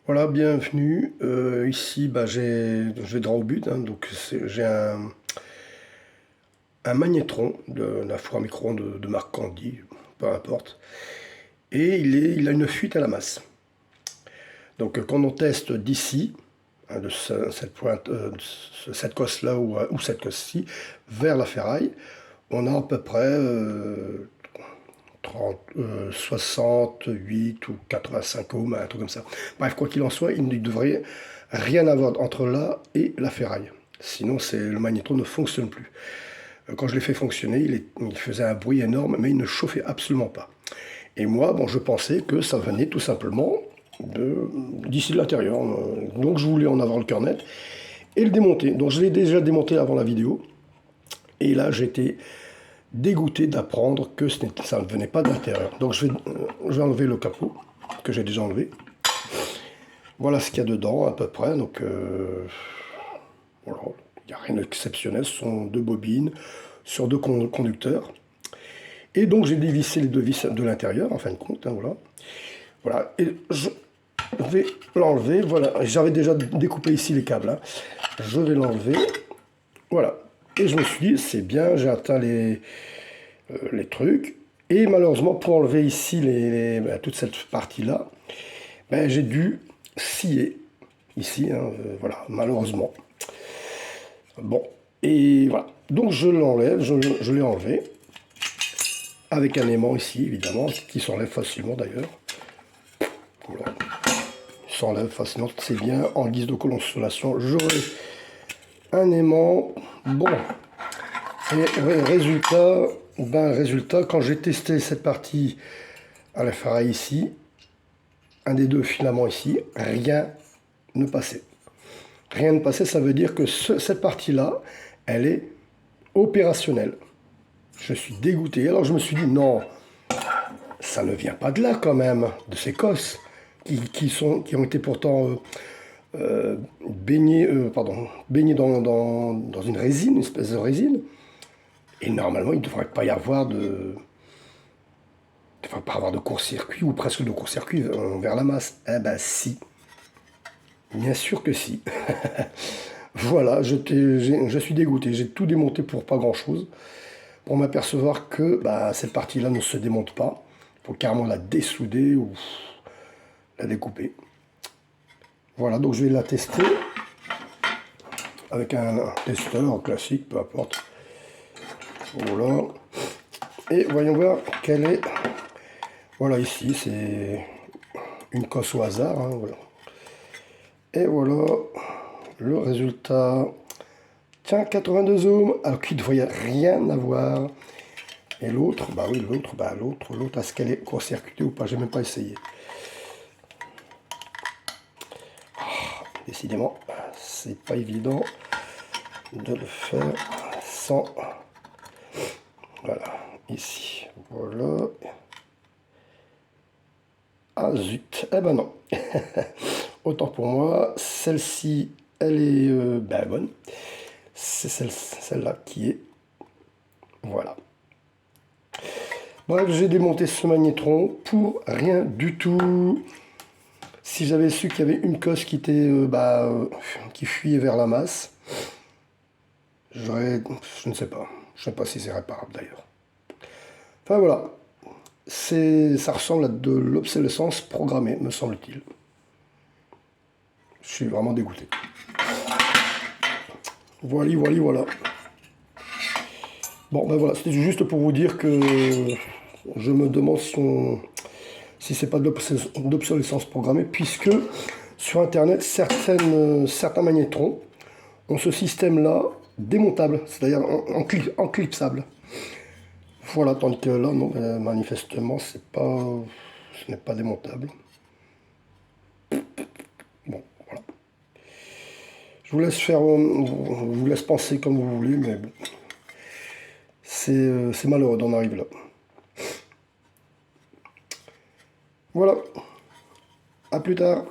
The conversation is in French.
Voilà, bienvenue. Ici, je vais droit au but, hein. Donc, j'ai un magnétron d'un four à micro-ondes de marque Candy, peu importe. Et il a une fuite à la masse. Donc, quand on teste d'ici, hein, cette pointe, cette cosse-là ou cette cosse-ci, vers la ferraille, on a à peu près 68 ou 85 ohms, un truc comme ça. Bref, quoi qu'il en soit, il ne devrait rien avoir entre là et la ferraille. Sinon, le magnétron ne fonctionne plus. Quand je l'ai fait fonctionner, il faisait un bruit énorme, mais il ne chauffait absolument pas. Et moi, bon, je pensais que ça venait tout simplement d'ici de l'intérieur. Donc je voulais en avoir le cœur net et le démonter. Donc je l'ai déjà démonté avant la vidéo. Et là, j'étais dégoûté d'apprendre que ça ne venait pas de l'intérieur. Donc je vais enlever le capot, que j'ai déjà enlevé. Voilà ce qu'il y a dedans à peu près. Donc voilà, il n'y a rien d'exceptionnel. Ce sont deux bobines sur deux conducteurs. Et donc j'ai dévissé les deux vis de l'intérieur, en fin de compte. Hein, voilà. Voilà. Et je vais l'enlever. Voilà. J'avais déjà découpé ici les câbles. Hein. Je vais l'enlever. Voilà. Et je me suis dit, c'est bien, j'ai atteint les trucs. Et malheureusement, pour enlever ici toute cette partie-là, j'ai dû scier ici, hein, voilà, malheureusement. Bon, et voilà. Donc je l'enlève, je l'ai enlevé, avec un aimant ici, évidemment, qui s'enlève facilement d'ailleurs. Voilà. Il s'enlève facilement, c'est bien. En guise de consolation, j'aurai un aimant. Bon, et résultat, quand j'ai testé cette partie à la ferraille ici, un des deux filaments ici, rien ne passait. Rien ne passait, ça veut dire que cette partie-là, elle est opérationnelle. Je suis dégoûté. Alors je me suis dit, non, ça ne vient pas de là quand même, de ces cosses, qui ont été pourtant baignées, dans une résine, une espèce de résine. Et normalement, il ne devrait pas y avoir de court-circuit, ou presque de court-circuit vers la masse. Eh ben si, bien sûr que si. Voilà, je suis dégoûté. J'ai tout démonté pour pas grand-chose. Pour m'apercevoir que cette partie-là ne se démonte pas. Il faut carrément la dessouder ou la découper. Voilà, donc je vais la tester avec un testeur classique, peu importe. Voilà. Et voyons voir quelle est... Voilà, ici, c'est une cosse au hasard. Hein, voilà. Et voilà le résultat. Tiens, 82 ohms, alors qu'il ne devrait rien avoir. Et l'autre, bah oui, l'autre, est-ce qu'elle est court-circuitée ou pas? J'ai même pas essayé. Oh, décidément, c'est pas évident de le faire sans... Voilà, ici, voilà. Ah zut, eh ben non. Autant pour moi, celle-ci, elle est bonne. C'est celle-là qui est... Voilà. Bref, j'ai démonté ce magnétron pour rien du tout. Si j'avais su qu'il y avait une cosse qui était qui fuyait vers la masse, je ne sais pas. Je ne sais pas si c'est réparable d'ailleurs. Enfin voilà. Ça ressemble à de l'obsolescence programmée, me semble-t-il. Je suis vraiment dégoûté. Voilà. Bon, ben voilà, c'était juste pour vous dire que je me demande si c'est pas de l'obsolescence programmée, puisque sur Internet, certains magnétrons ont ce système-là démontable, c'est-à-dire enclipsable. Voilà, tandis que là, non, manifestement, ce n'est pas démontable. Bon, voilà. Je vous laisse penser comme vous voulez, mais bon, c'est malheureux d'en arriver là. Voilà, à plus tard.